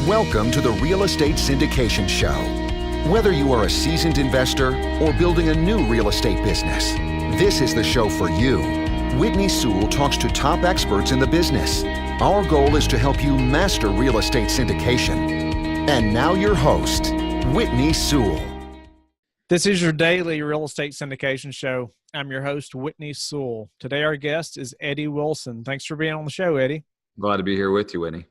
Welcome to the Real Estate Syndication Show. Whether you are a seasoned investor or building a new real estate business, this is the show for you. Whitney Sewell talks to top experts in the business. Our goal is to help you master real estate syndication. And now your host, Whitney Sewell. This is your daily real estate syndication show. I'm your host, Whitney Sewell. Today our guest is Eddie Wilson. Thanks for being on the show, Eddie. Glad to be here with you, Whitney.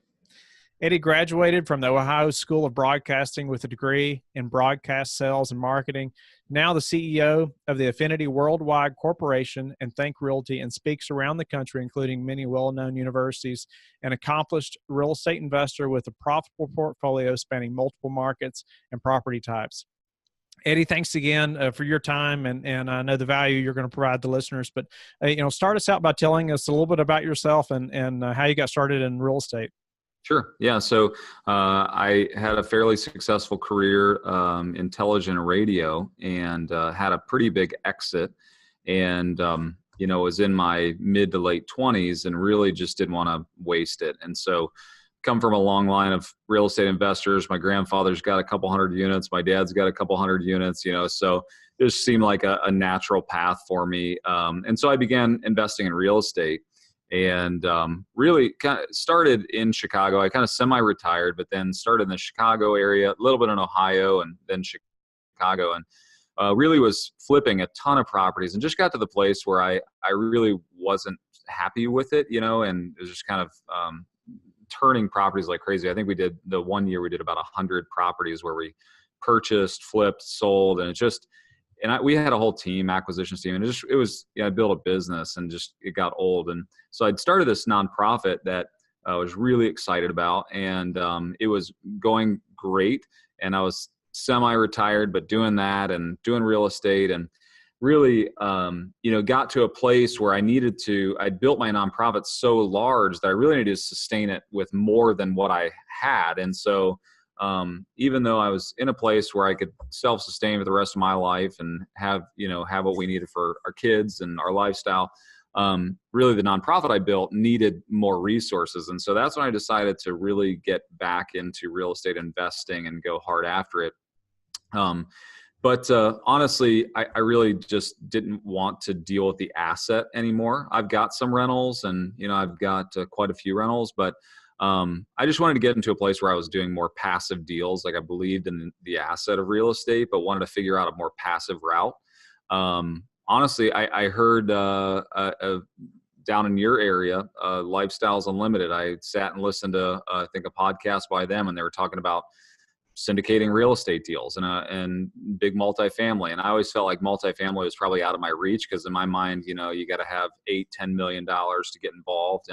Eddie graduated from the Ohio School of Broadcasting with a degree in broadcast sales and marketing. Now the CEO of the Affinity Worldwide Corporation and Think Realty, and speaks around the country, including many well-known universities. An accomplished real estate investor with a profitable portfolio spanning multiple markets and property types. Eddie, thanks again for your time, and I know the value you're going to provide the listeners. But start us out by telling us a little bit about yourself and how you got started in real estate. Sure. Yeah. So I had a fairly successful career in television and radio, and had a pretty big exit, and was in my mid to late 20s and really just didn't want to waste it. And so come from a long line of real estate investors. My grandfather's got a couple hundred units. My dad's got a couple hundred units, so it just seemed like a natural path for me. And so I began investing in real estate. And really kind of started in Chicago. I kind of semi-retired, but then started in the Chicago area, a little bit in Ohio, and then Chicago, and really was flipping a ton of properties, and just got to the place where I really wasn't happy with it, and it was just kind of turning properties like crazy. I think the 1 year we did about 100 properties where we purchased, flipped, sold, and we had a whole team, acquisitions team, and I built a business, and just it got old. And so I'd started this nonprofit that I was really excited about, and it was going great. And I was semi-retired, but doing that and doing real estate, and really, got to a place where I'd built my nonprofit so large that I really needed to sustain it with more than what I had. And so even though I was in a place where I could self-sustain for the rest of my life and have what we needed for our kids and our lifestyle, really the nonprofit I built needed more resources. And so that's when I decided to really get back into real estate investing and go hard after it. But honestly, I really just didn't want to deal with the asset anymore. I've got some rentals, and I've got quite a few rentals, but I just wanted to get into a place where I was doing more passive deals. Like, I believed in the asset of real estate, but wanted to figure out a more passive route. Honestly, I heard down in your area, Lifestyles Unlimited. I sat and listened to, I think, a podcast by them, and they were talking about syndicating real estate deals and big multifamily. And I always felt like multifamily was probably out of my reach, because in my mind, you got to have $8-10 million to get involved.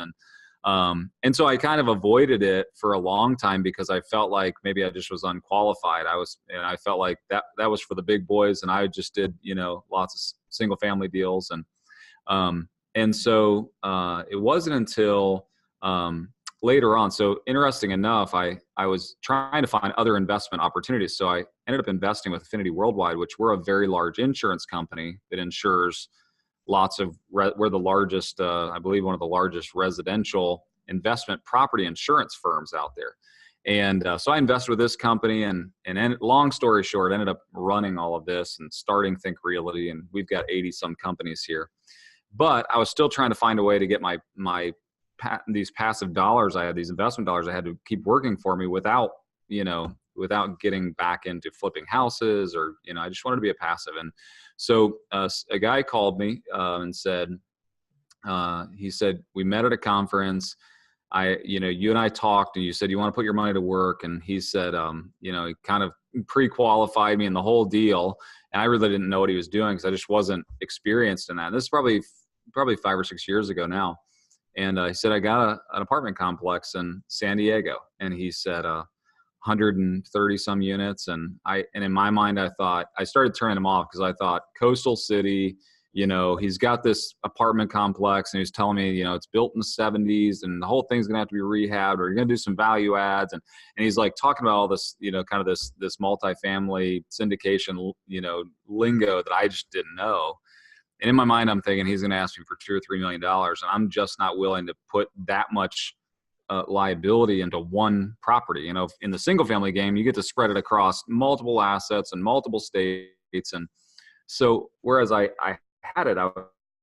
And so I kind of avoided it for a long time, because I felt like maybe I just was unqualified. I felt like that was for the big boys, and I just did, lots of single family deals. And so it wasn't until later on. So interesting enough, I was trying to find other investment opportunities. So I ended up investing with Affinity Worldwide, which we're a very large insurance company that insures we're the largest, I believe one of the largest residential investment property insurance firms out there. And so I invested with this company, and long story short, ended up running all of this and starting Think Realty, and we've got 80 some companies here. But I was still trying to find a way to get these passive dollars I had, these investment dollars I had to keep working for me without getting back into flipping houses, or, I just wanted to be a passive. And so a guy called me and said, he said, we met at a conference. You and I talked, and you said, you want to put your money to work. And he said, he kind of pre-qualified me in the whole deal. And I really didn't know what he was doing, because I just wasn't experienced in that. And this is probably 5 or 6 years ago now. And he said, I got an apartment complex in San Diego. And he said, 130 some units. And in my mind, I started turning him off, because I thought, coastal city, he's got this apartment complex, and he's telling me, it's built in the 70s, and the whole thing's going to have to be rehabbed, or you're going to do some value adds. And he's like talking about all this, kind of this multifamily syndication, lingo that I just didn't know. And in my mind, I'm thinking he's going to ask me for $2 or $3 million, and I'm just not willing to put that much liability into one property. In the single family game, you get to spread it across multiple assets and multiple states. And so whereas I had it, I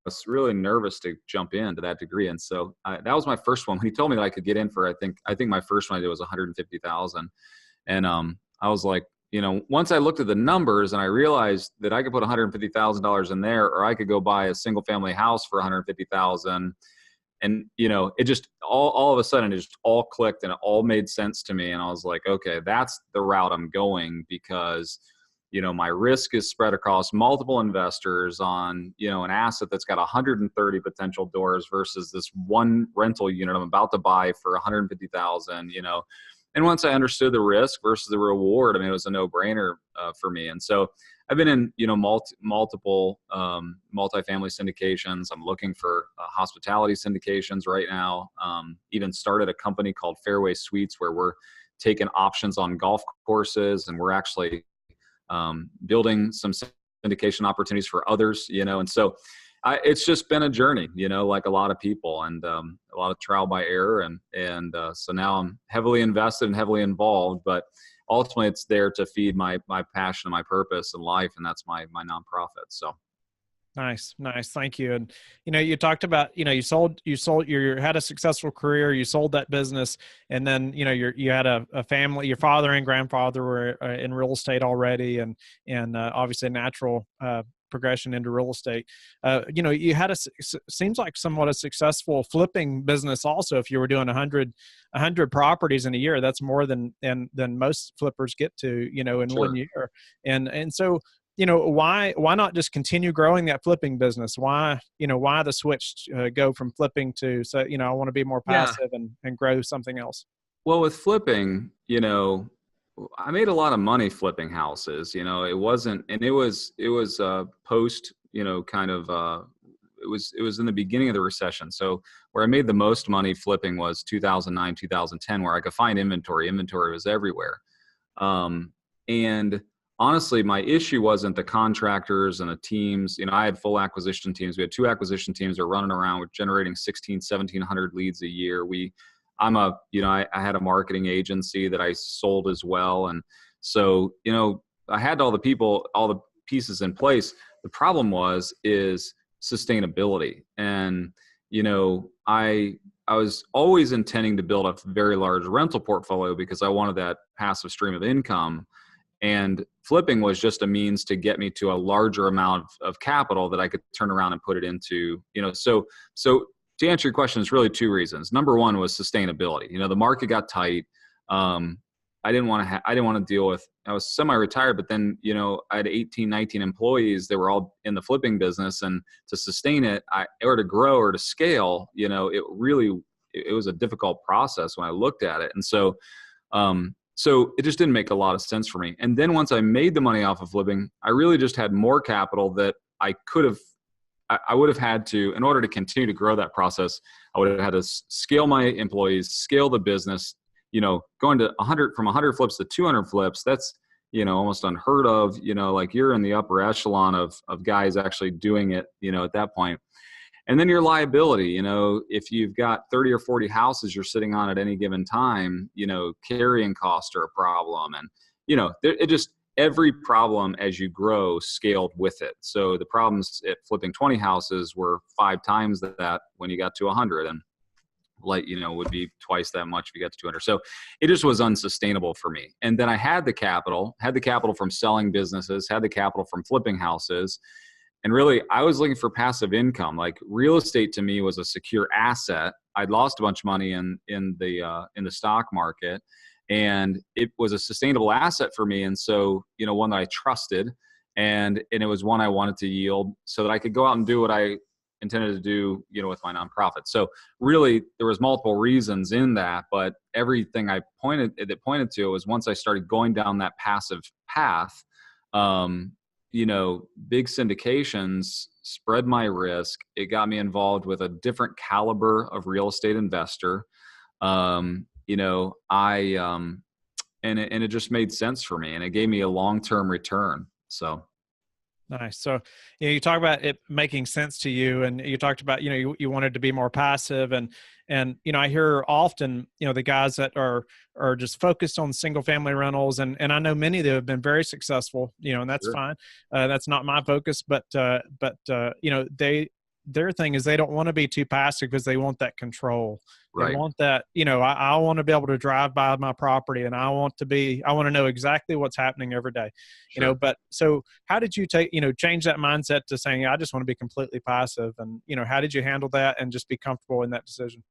was really nervous to jump into that degree. And so that was my first one. When he told me that I could get in for, I think my first one I did was 150,000. And I was like, once I looked at the numbers and I realized that I could put $150,000 in there, or I could go buy a single family house for 150,000. And, it just all of a sudden it just all clicked and it all made sense to me. And I was like, okay, that's the route I'm going, because, my risk is spread across multiple investors on, an asset that's got 130 potential doors versus this one rental unit I'm about to buy for 150,000, And once I understood the risk versus the reward, it was a no-brainer for me. And so I've been in, multiple multifamily syndications. I'm looking for hospitality syndications right now. Even started a company called Fairway Suites, where we're taking options on golf courses, and we're actually building some syndication opportunities for others. And so it's just been a journey, like a lot of people, and a lot of trial by error. And so now I'm heavily invested and heavily involved, but ultimately it's there to feed my passion and my purpose in life. And that's my nonprofit. So. Nice. Thank you. And, you talked about, you had a successful career, you sold that business, and then, you had a family, your father and grandfather were in real estate already, and obviously a natural progression into real estate. You had seems like somewhat a successful flipping business also. If you were doing 100 properties in a year, that's more than most flippers get to, in Sure. 1 year. And so, why not just continue growing that flipping business? Why the switch, go from flipping to, I want to be more passive and grow something else? Well, with flipping, I made a lot of money flipping houses. It wasn't, and it was post, kind of, it was in the beginning of the recession. So where I made the most money flipping was 2009, 2010, where I could find inventory. Inventory was everywhere. And honestly, my issue wasn't the contractors and the teams. I had full acquisition teams. We had 2 acquisition teams that were running around with generating 1,700 leads a year. I had a marketing agency that I sold as well. And so, I had all the pieces in place. The problem is sustainability. And, I was always intending to build a very large rental portfolio because I wanted that passive stream of income. And flipping was just a means to get me to a larger amount of capital that I could turn around and put it into, so to answer your question, it's really 2 reasons. Number one was sustainability. The market got tight. I didn't want to deal with, I was semi-retired, but then, I had 18, 19 employees that were all in the flipping business, and to sustain it, or to grow or to scale, it was a difficult process when I looked at it. And so it just didn't make a lot of sense for me. And then once I made the money off of flipping, I really just had more capital that I would have had to, in order to continue to grow that process, I would have had to scale my employees, scale the business, going to from 100 flips to 200 flips. That's, almost unheard of, like you're in the upper echelon of guys actually doing it, at that point. And then your liability, if you've got 30 or 40 houses you're sitting on at any given time, carrying costs are a problem. And, every problem as you grow scaled with it. So the problems at flipping 20 houses were 5 times that when you got to 100, and would be twice that much if you got to 200. So it just was unsustainable for me. And then I had the capital from selling businesses, had the capital from flipping houses. And really, I was looking for passive income. Like, real estate to me was a secure asset. I'd lost a bunch of money in the stock market, and it was a sustainable asset for me. And so, one that I trusted, and it was one I wanted to yield so that I could go out and do what I intended to do, with my nonprofit. So really, there was multiple reasons in that, but everything that pointed to was once I started going down that passive path, big syndications spread my risk. It got me involved with a different caliber of real estate investor. And it just made sense for me, and it gave me a long-term return. So. Nice. So, you talk about it making sense to you, and you talked about, you wanted to be more passive, and I hear often, the guys that are just focused on single family rentals, and I know many that have been very successful, and that's Sure. fine. That's not my focus, but their thing is they don't want to be too passive because they want that control. They Right. want that, I want to be able to drive by my property, and I want to know exactly what's happening every day. Sure. But so how did you change that mindset to saying, I just want to be completely passive? And, how did you handle that and just be comfortable in that decision?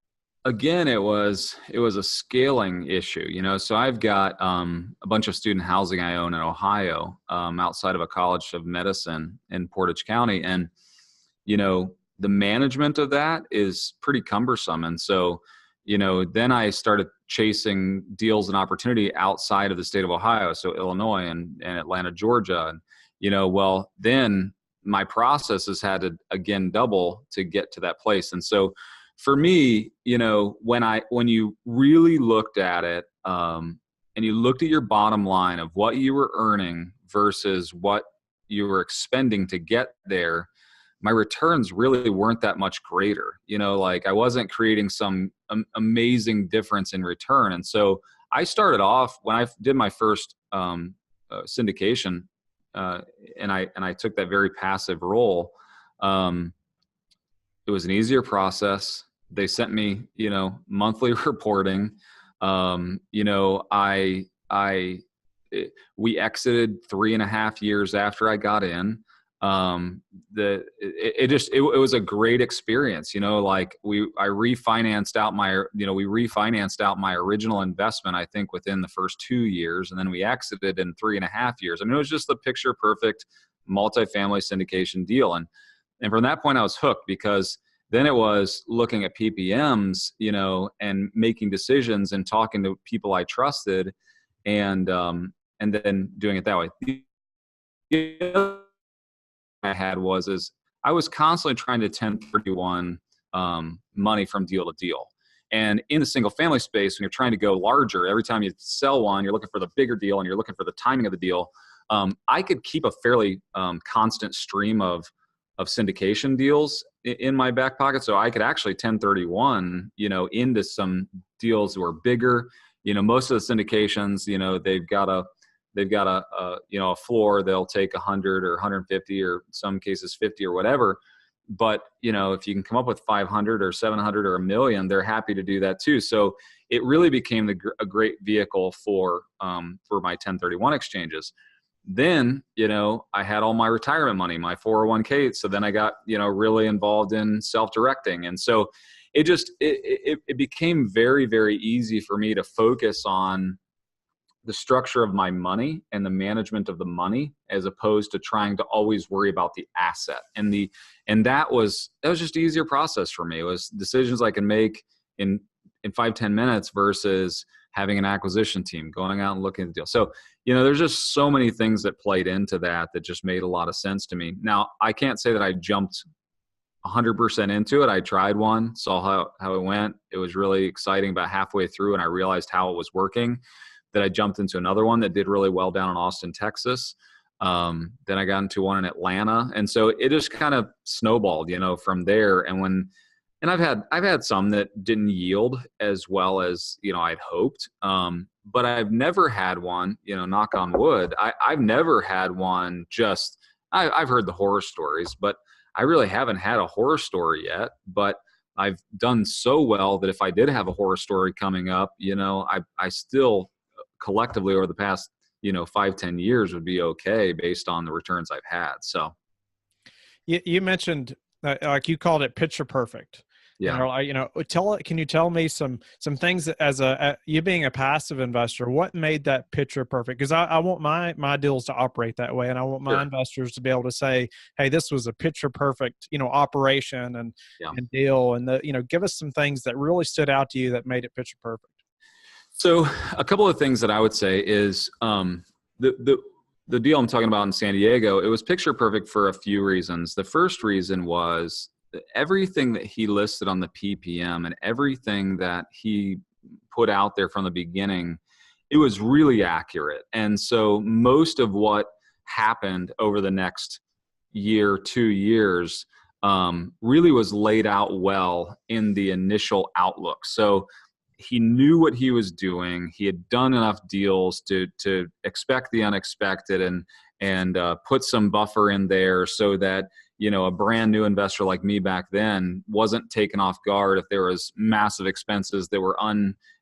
Again, it was a scaling issue, so I've got a bunch of student housing I own in Ohio, outside of a college of medicine in Portage County. And, the management of that is pretty cumbersome. And so, then I started chasing deals and opportunity outside of the state of Ohio. So Illinois and Atlanta, Georgia. And, well, then my processes had to again double to get to that place. And so for me, when you really looked at it, and you looked at your bottom line of what you were earning versus what you were expending to get there, my returns really weren't that much greater. Like I wasn't creating some amazing difference in return. And so I started off when I did my first syndication, and I took that very passive role. It was an easier process. They sent me, monthly reporting. We exited 3.5 years after I got in. It was a great experience. Like I refinanced out we refinanced out my original investment, I think within the first 2 years, and then we exited in 3.5 years. I mean, it was just the picture perfect multifamily syndication deal. And from that point I was hooked, because then it was looking at PPMs, and making decisions and talking to people I trusted, and then doing it that way. The other I had is I was constantly trying to 1031 money from deal to deal. And in the single family space, when you're trying to go larger, every time you sell one, you're looking for the bigger deal and you're looking for the timing of the deal. I could keep a fairly constant stream of syndication deals in my back pocket. So I could actually 1031, into some deals that were bigger. Most of the syndications, they've got a floor. They'll take 100 or 150 or some cases 50 or whatever. But, if you can come up with 500 or 700 or $1 million, they're happy to do that too. So it really became a great vehicle for my 1031 exchanges. Then, I had all my retirement money, my 401k. So then I got, really involved in self-directing. And so it became very, very easy for me to focus on the structure of my money and the management of the money, as opposed to trying to always worry about the asset. And that was just an easier process for me. It was decisions I can make in 5-10 minutes versus having an acquisition team going out and looking at the deal. So, there's just so many things that played into that just made a lot of sense to me. Now, I can't say that I jumped 100% into it. I tried one, saw how it went. It was really exciting about halfway through, and I realized how it was working. Then I jumped into another one that did really well down in Austin, Texas. Then I got into one in Atlanta. And so it just kind of snowballed, from there. And I've had some that didn't yield as well as, I'd hoped. But I've never had one, knock on wood. I've never had one I've heard the horror stories, but I really haven't had a horror story yet. But I've done so well that if I did have a horror story coming up, I still collectively over the past, 5-10 years would be okay based on the returns I've had. So you mentioned like you called it picture perfect. yeah. Can you tell me some things that as you being a passive investor, what made that picture perfect? Because I want my deals to operate that way, and I want my investors to be able to say, hey, this was a picture perfect, operation and deal. And give us some things that really stood out to you that made it picture perfect. So a couple of things that I would say is the deal I'm talking about in San Diego, it was picture perfect for a few reasons. The first reason was everything that he listed on the PPM and everything that he put out there from the beginning, it was really accurate. And so most of what happened over the next year, 2 years, really was laid out well in the initial outlook. So he knew what he was doing. He had done enough deals to expect the unexpected and put some buffer in there so that, a brand new investor like me back then wasn't taken off guard if there was massive expenses that were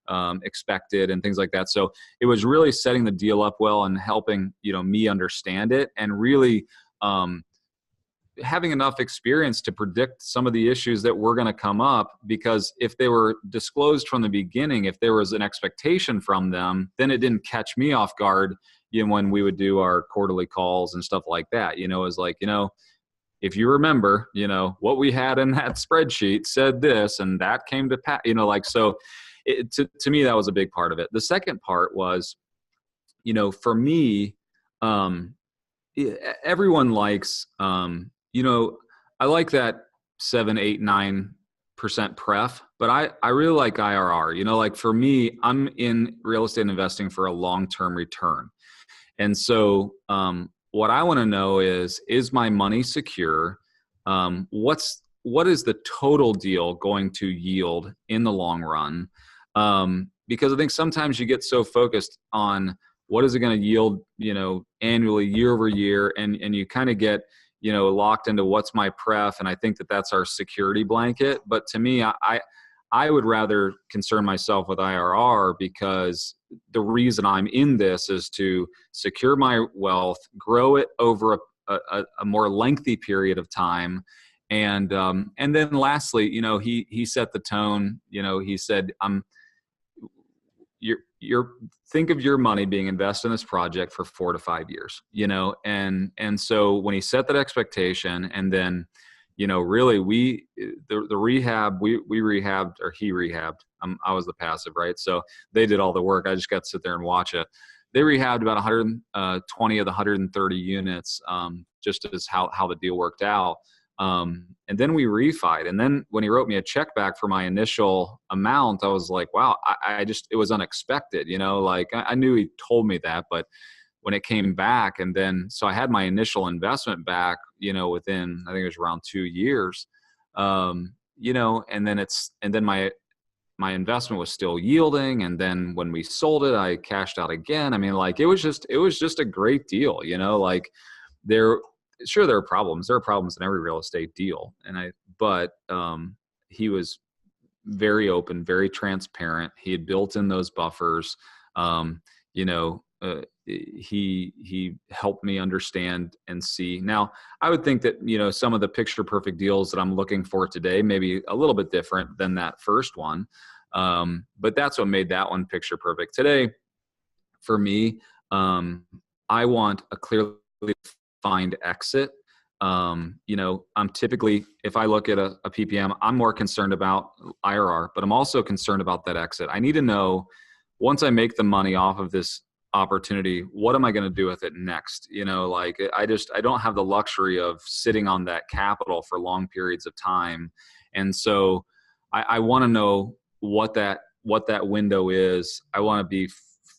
unexpected and things like that. So it was really setting the deal up well and helping, me understand it, and really having enough experience to predict some of the issues that were going to come up, because if they were disclosed from the beginning, if there was an expectation from them, then it didn't catch me off guard, when we would do our quarterly calls and stuff like that. It was like, if you remember, what we had in that spreadsheet said this, and that came to pass, so to me, that was a big part of it. The second part was, for me, everyone likes, I like that 7, 8, 9% pref, but I really like IRR. Like for me, I'm in real estate investing for a long-term return. And so what I want to know is my money secure? What is the total deal going to yield in the long run? Because I think sometimes you get so focused on what is it going to yield, annually, year over year, and you kind of get, locked into what's my pref, and I think that that's our security blanket. But to me, I would rather concern myself with IRR, because the reason I'm in this is to secure my wealth, grow it over a more lengthy period of time. And then lastly, he set the tone. He said, you're think of your money being invested in this project for 4 to 5 years, and so when he set that expectation, and then, really the rehab, we rehabbed, or he rehabbed. I was the passive, right? So they did all the work. I just got to sit there and watch it. They rehabbed about 120 of the 130 units, just as how the deal worked out. And then we refied. And then when he wrote me a check back for my initial amount, I was like, wow, it was unexpected, like I knew he told me that, but when it came back, and then, so I had my initial investment back, within, I think it was around 2 years, and then my investment was still yielding. And then when we sold it, I cashed out again. I mean, like, it was just a great deal, like there are problems. There are problems in every real estate deal. But he was very open, very transparent. He had built in those buffers. He helped me understand and see. Now, I would think that, some of the picture perfect deals that I'm looking for today, maybe a little bit different than that first one. But that's what made that one picture perfect. Today, for me, I want a clearly defined exit. I'm typically, if I look at a PPM, I'm more concerned about IRR, but I'm also concerned about that exit. I need to know, once I make the money off of this opportunity, what am I going to do with it next? I don't have the luxury of sitting on that capital for long periods of time. And so I want to know what that window is. I want to be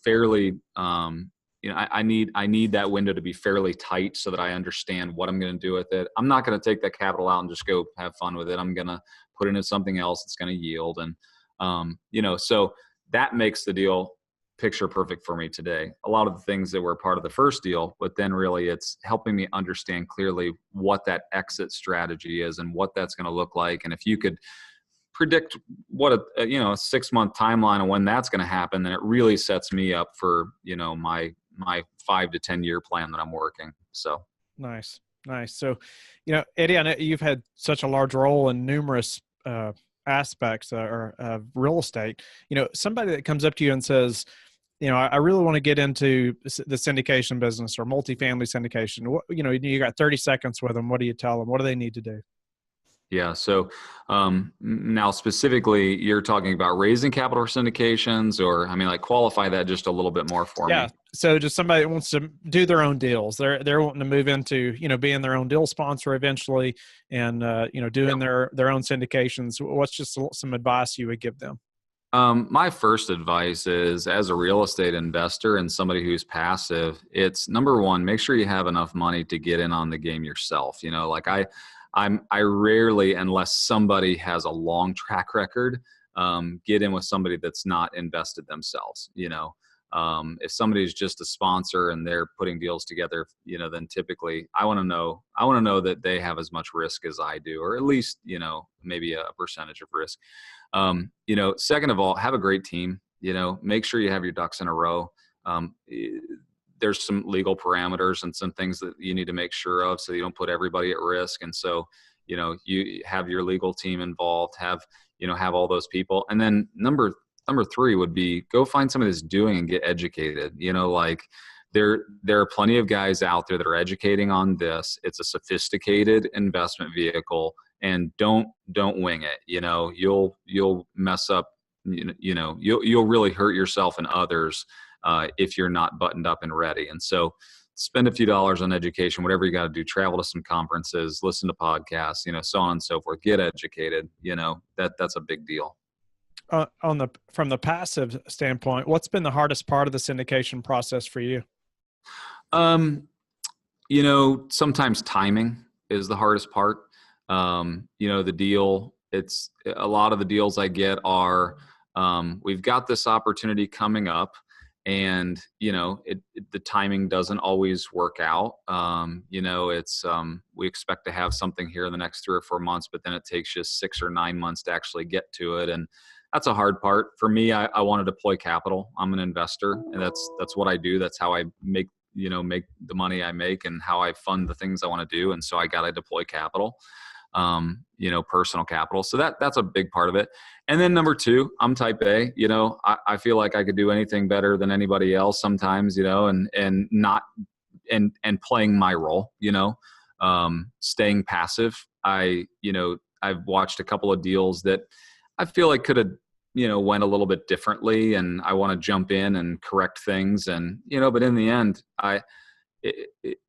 fairly, I need that window to be fairly tight so that I understand what I'm going to do with it. I'm not going to take that capital out and just go have fun with it. I'm going to put it into something else that's going to yield. And, so that makes the deal picture perfect for me today. A lot of the things that were part of the first deal, but then really it's helping me understand clearly what that exit strategy is and what that's going to look like. And if you could predict what a 6-month timeline of when that's going to happen, then it really sets me up for, my 5 to 10 year plan that I'm working. So nice. So, Eddie, I know you've had such a large role in numerous aspects of real estate. Somebody that comes up to you and says, I really want to get into the syndication business or multifamily syndication. You got 30 seconds with them. What do you tell them? What do they need to do? Yeah. So now specifically, you're talking about raising capital for syndications, or qualify that just a little bit more for me. Yeah. So just somebody that wants to do their own deals. They're wanting to move into, being their own deal sponsor eventually, and doing their own syndications. What's just some advice you would give them? My first advice is, as a real estate investor and somebody who's passive, it's number one, make sure you have enough money to get in on the game yourself. Like I rarely, unless somebody has a long track record, get in with somebody that's not invested themselves. If somebody's just a sponsor and they're putting deals together, then typically I want to know that they have as much risk as I do, or at least, maybe a percentage of risk. Second of all, have a great team. Make sure you have your ducks in a row. There's some legal parameters and some things that you need to make sure of, so you don't put everybody at risk. And so, you have your legal team involved, have all those people. And then number three would be, go find somebody that's doing and get educated. Like there are plenty of guys out there that are educating on this. It's a sophisticated investment vehicle, and don't wing it. You'll mess up, you'll really hurt yourself and others if you're not buttoned up and ready. And so spend a few dollars on education, whatever you got to do, travel to some conferences, listen to podcasts, so on and so forth, get educated. That's a big deal. From the passive standpoint, what's been the hardest part of the syndication process for you? Sometimes timing is the hardest part. The deal, it's a lot of the deals I get are, we've got this opportunity coming up, and, the timing doesn't always work out. We expect to have something here in the next 3 or 4 months, but then it takes you 6 or 9 months to actually get to it. And that's a hard part for me. I want to deploy capital. I'm an investor, and that's what I do. That's how I make the money I make, and how I fund the things I want to do. And so I got to deploy capital, personal capital. So that's a big part of it. And then number two, I'm type A. I feel like I could do anything better than anybody else sometimes, and playing my role, staying passive. I've watched a couple of deals that I feel like could have, went a little bit differently, and I want to jump in and correct things. And, but in the end,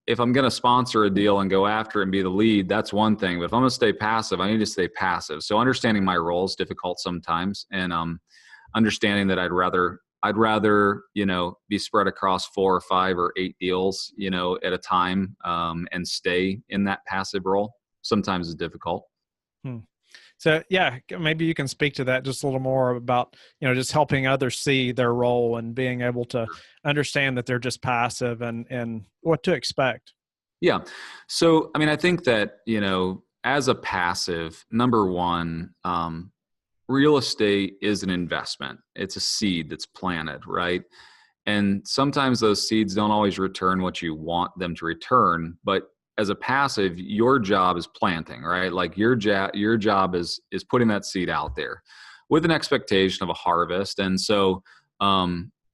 if I'm going to sponsor a deal and go after it and be the lead, that's one thing. But if I'm going to stay passive, I need to stay passive. So understanding my role is difficult sometimes, and understanding that I'd rather be spread across 4 or 5 or 8 deals, at a time, and stay in that passive role sometimes is difficult. So yeah, maybe you can speak to that just a little more about, just helping others see their role and being able to understand that they're just passive and what to expect. Yeah. So, I think that, as a passive, number one, real estate is an investment. It's a seed that's planted, right? And sometimes those seeds don't always return what you want them to return, but as a passive, your job is planting, right? Like your job is putting that seed out there with an expectation of a harvest. And so,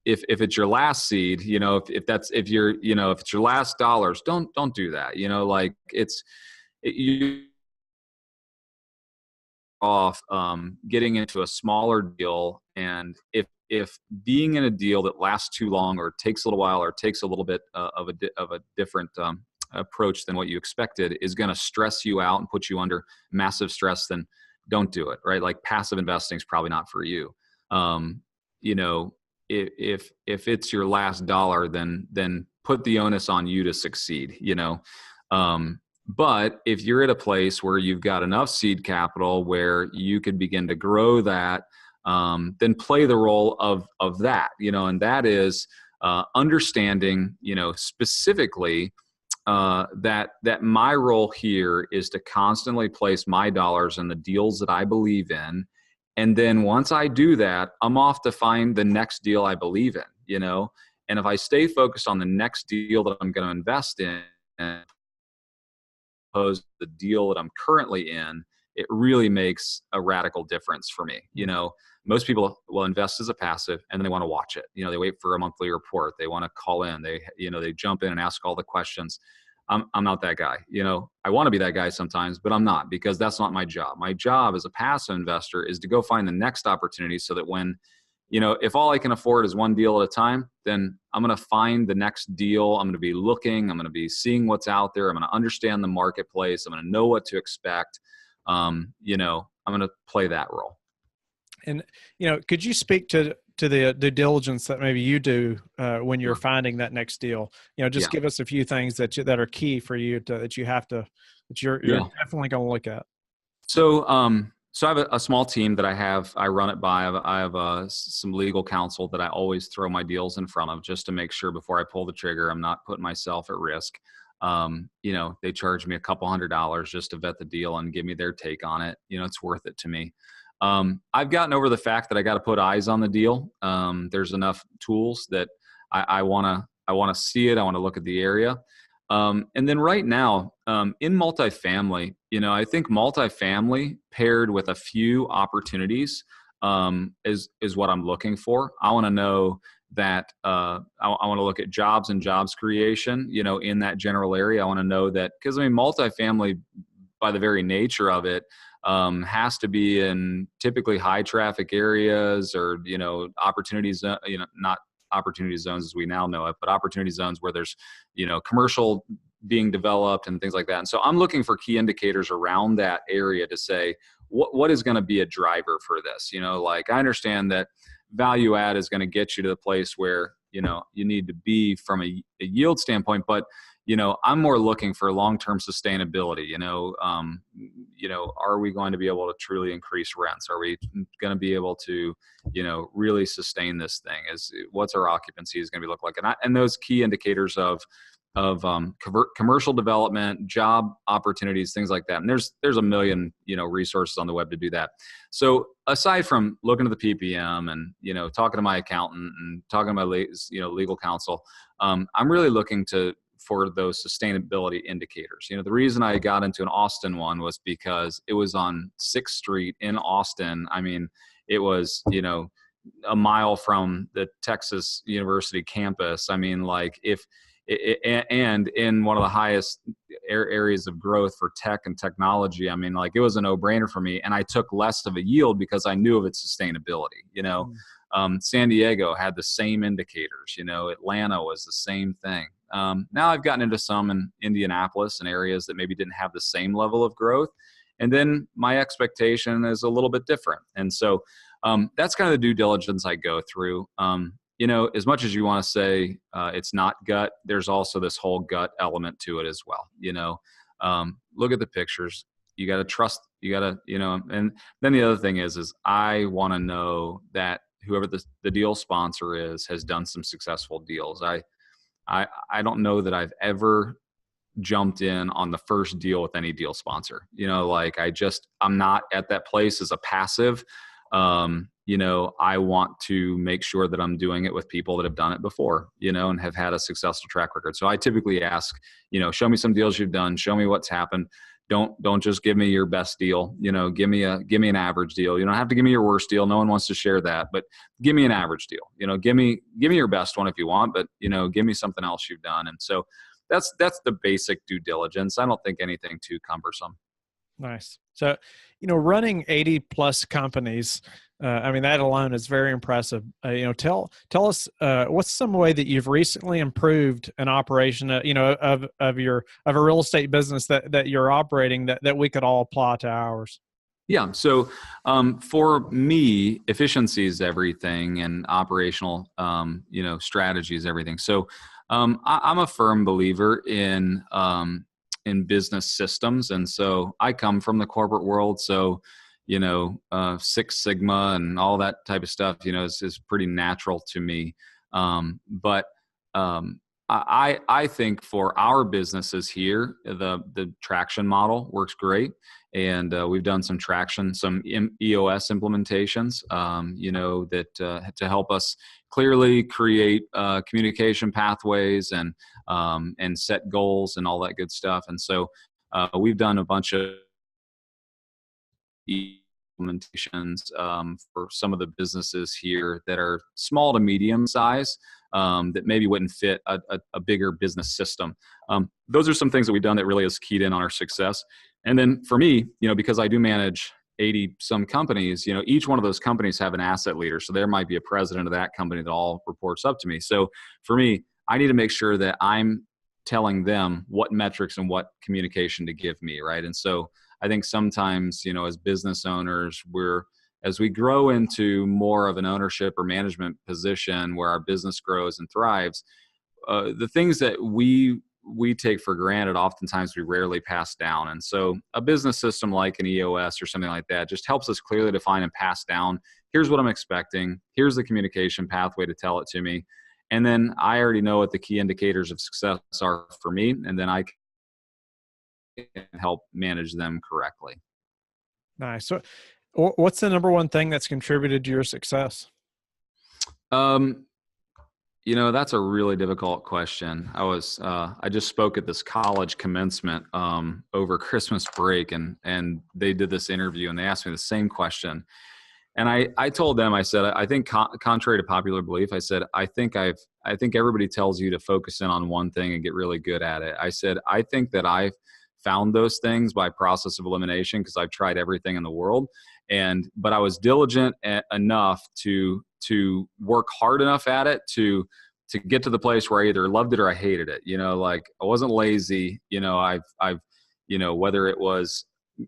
if it's your last seed, if it's your last dollars, don't do that. You off getting into a smaller deal, and if being in a deal that lasts too long, or takes a little while, or takes a little bit of a different approach than what you expected, is going to stress you out and put you under massive stress, then don't do it, right? Like passive investing is probably not for you. If it's your last dollar, then put the onus on you to succeed, but if you're at a place where you've got enough seed capital where you could begin to grow that, then play the role of that, and that is understanding, specifically that my role here is to constantly place my dollars in the deals that I believe in. And then once I do that, I'm off to find the next deal I believe in, and if I stay focused on the next deal that I'm going to invest in, opposed to the deal that I'm currently in, it really makes a radical difference for me. Most people will invest as a passive, and then they want to watch it. They wait for a monthly report. They want to call in. They jump in and ask all the questions. I'm not that guy. I want to be that guy sometimes, but I'm not, because that's not my job. My job as a passive investor is to go find the next opportunity, so that when, if all I can afford is one deal at a time, then I'm going to find the next deal. I'm going to be looking. I'm going to be seeing what's out there. I'm going to understand the marketplace. I'm going to know what to expect. I'm going to play that role. And, could you speak to the due diligence that maybe you do when you're Sure. finding that next deal? Just Yeah. give us a few things that are key for you that you're Yeah. definitely going to look at. So I have a small team that I run it by. I have some legal counsel that I always throw my deals in front of just to make sure before I pull the trigger, I'm not putting myself at risk. They charge me a couple $100 just to vet the deal and give me their take on it. It's worth it to me. I've gotten over the fact that I got to put eyes on the deal. There's enough tools that I want to see it. I want to look at the area. And then right now, in multifamily, I think multifamily paired with a few opportunities is what I'm looking for. I want to know that I want to look at jobs and jobs creation, in that general area. I want to know that because multifamily, by the very nature of it, has to be in typically high traffic areas or opportunities, not opportunity zones as we now know it, but opportunity zones where there's commercial being developed and things like that. And so I'm looking for key indicators around that area to say what is going to be a driver for this. Like I understand that value add is going to get you to the place where you need to be from a yield standpoint, but I'm more looking for long-term sustainability. Are we going to be able to truly increase rents? Are we going to be able to really sustain this thing? What's our occupancy is going to look like? And those key indicators of commercial development, job opportunities, things like that. And there's a million resources on the web to do that. So aside from looking at the PPM and talking to my accountant and talking to my legal counsel, I'm really looking for those sustainability indicators. The reason I got into an Austin one was because it was on 6th Street in Austin. I mean, it was a mile from the Texas University campus. I mean, like and in one of the highest areas of growth for tech and technology. I mean, like it was a no-brainer for me, and I took less of a yield because I knew of its sustainability. San Diego had the same indicators. Atlanta was the same thing. Now I've gotten into some in Indianapolis and areas that maybe didn't have the same level of growth, and then my expectation is a little bit different. And so that's kind of the due diligence I go through. As much as you want to say it's not gut, there's also this whole gut element to it as well. Look at the pictures. You got to trust. You got to, and then the other thing is I want to know that whoever the deal sponsor has done some successful deals. I don't know that I've ever jumped in on the first deal with any deal sponsor. I'm not at that place as a passive. I want to make sure that I'm doing it with people that have done it before, and have had a successful track record. So I typically ask, show me some deals you've done, show me what's happened. Don't just give me your best deal. Give me an average deal. You don't have to give me your worst deal. No one wants to share that, but give me an average deal. Give me your best one if you want, but give me something else you've done. And so that's the basic due diligence. I don't think anything too cumbersome. Nice. So, running 80 plus companies, that alone is very impressive. Tell us what's some way that you've recently improved an operation, of a real estate business that you're operating that we could all apply to ours. Yeah. So for me, efficiency is everything, and operational, strategy is everything. So I'm a firm believer in business systems. And so I come from the corporate world. So, Six Sigma and all that type of stuff, is pretty natural to me. But I think for our businesses here, the traction model works great. And we've done some EOS implementations, that to help us clearly create communication pathways and set goals and all that good stuff. And so we've done a bunch of implementations for some of the businesses here that are small to medium size, that maybe wouldn't fit a bigger business system. Those are some things that we've done that really has keyed in on our success. And then for me, because I do manage 80 some companies, each one of those companies have an asset leader. So there might be a president of that company that all reports up to me. So for me, I need to make sure that I'm telling them what metrics and what communication to give me. Right. And so I think sometimes, as business owners, we're as we grow into more of an ownership or management position where our business grows and thrives, the things that we take for granted, oftentimes we rarely pass down. And so a business system like an EOS or something like that just helps us clearly define and pass down, here's what I'm expecting, here's the communication pathway to tell it to me. And then I already know what the key indicators of success are for me, and then I can help manage them correctly. Nice. So what's the number one thing that's contributed to your success? That's a really difficult question. I just spoke at this college commencement over Christmas break, and they did this interview, and they asked me the same question. And I told them, I said, I think contrary to popular belief, I said, I think everybody tells you to focus in on one thing and get really good at it. I said, I think that I've found those things by process of elimination because I've tried everything in the world. But I was diligent enough to work hard enough at it to get to the place where I either loved it or I hated it. Like I wasn't lazy. I've whether it was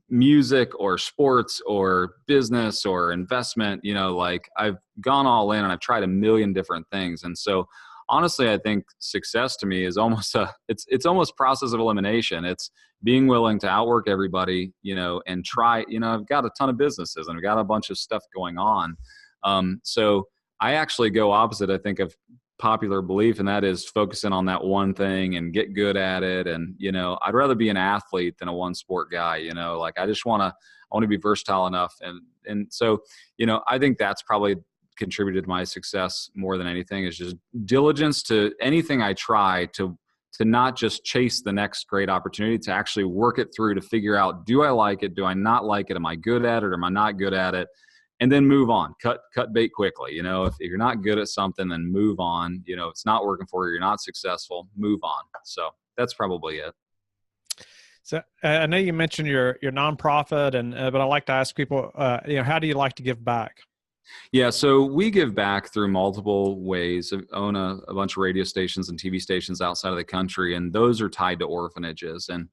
music or sports or business or investment, like I've gone all in and I've tried a million different things. And so honestly, I think success to me is almost it's almost process of elimination. It's being willing to outwork everybody, and try, I've got a ton of businesses and I've got a bunch of stuff going on. So I actually go opposite, I think, of popular belief, and that is focusing on that one thing and get good at it. And, I'd rather be an athlete than a one sport guy, like I want to be versatile enough. And so, I think that's probably contributed to my success more than anything, is just diligence to anything I try to not just chase the next great opportunity, to actually work it through to figure out, do I like it? Do I not like it? Am I good at it? Or am I not good at it? And then move on, cut bait quickly. If you're not good at something, then move on. It's not working for you, you're not successful, move on. So that's probably it. So I know you mentioned your nonprofit, but I like to ask people, how do you like to give back? Yeah, so we give back through multiple ways. I own a bunch of radio stations and TV stations outside of the country, and those are tied to orphanages. And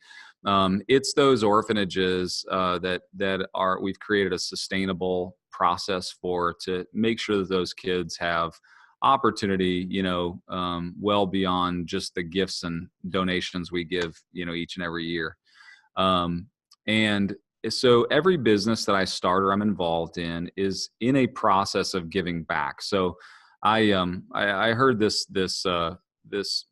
it's those orphanages that are, we've created a sustainable process to make sure that those kids have opportunity, well beyond just the gifts and donations we give, each and every year. And so every business that I start or I'm involved in is in a process of giving back. So I heard this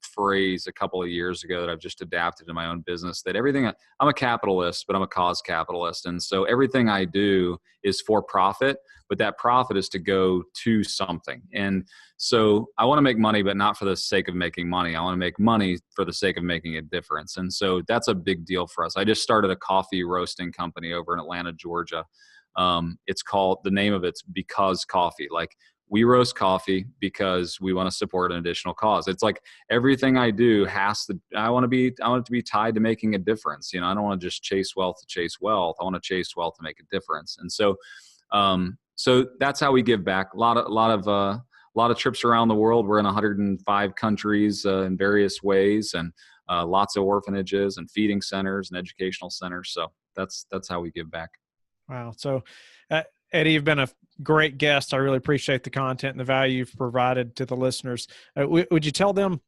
phrase a couple of years ago that I've just adapted to my own business, that I'm a capitalist, but I'm a cause capitalist. And so everything I do is for profit, but that profit is to go to something. And so I want to make money, but not for the sake of making money. I want to make money for the sake of making a difference. And so that's a big deal for us. I just started a coffee roasting company over in Atlanta, Georgia. The name of it's Because Coffee. Like, we roast coffee because we want to support an additional cause. It's like everything I do I want it to be tied to making a difference. I don't want to just chase wealth to chase wealth. I want to chase wealth to make a difference. And so, so that's how we give back. A lot of trips around the world. We're in 105 countries in various ways, and lots of orphanages and feeding centers and educational centers. So that's how we give back. Wow. So, Eddie, you've been a great guest. I really appreciate the content and the value you've provided to the listeners. Would you tell them,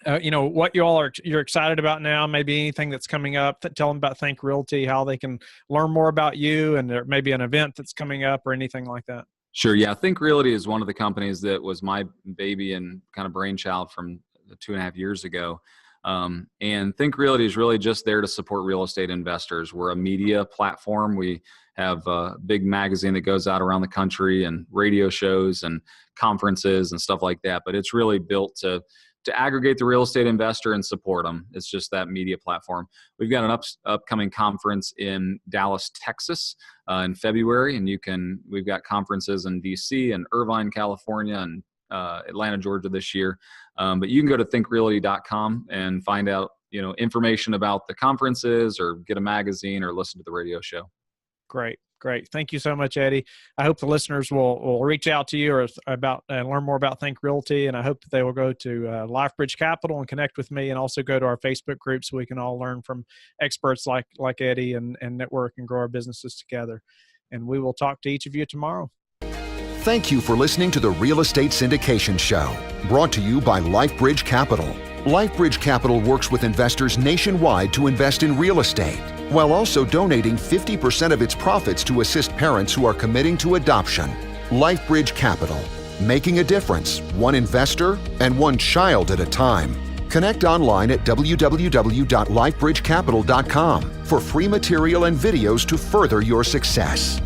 what you're excited about now, maybe anything that's coming up, tell them about Think Realty, how they can learn more about you, and there may be an event that's coming up or anything like that? Sure. Yeah. Think Realty is one of the companies that was my baby and kind of brainchild from 2.5 years ago. And Think Realty is really just there to support real estate investors. We're a media platform. We have a big magazine that goes out around the country, and radio shows and conferences and stuff like that. But it's really built to aggregate the real estate investor and support them. It's just that media platform. We've got an upcoming conference in Dallas, Texas in February, and we've got conferences in DC and Irvine, California, and Atlanta, Georgia this year. But you can go to thinkrealty.com and find out, information about the conferences, or get a magazine, or listen to the radio show. Great. Thank you so much, Eddie. I hope the listeners will reach out to you or learn more about Think Realty, and I hope that they will go to LifeBridge Capital and connect with me, and also go to our Facebook group so we can all learn from experts like Eddie and network and grow our businesses together. and we will talk to each of you tomorrow. Thank you for listening to the Real Estate Syndication Show, brought to you by LifeBridge Capital. LifeBridge Capital works with investors nationwide to invest in real estate, while also donating 50% of its profits to assist parents who are committing to adoption. LifeBridge Capital, making a difference, one investor and one child at a time. Connect online at www.lifebridgecapital.com for free material and videos to further your success.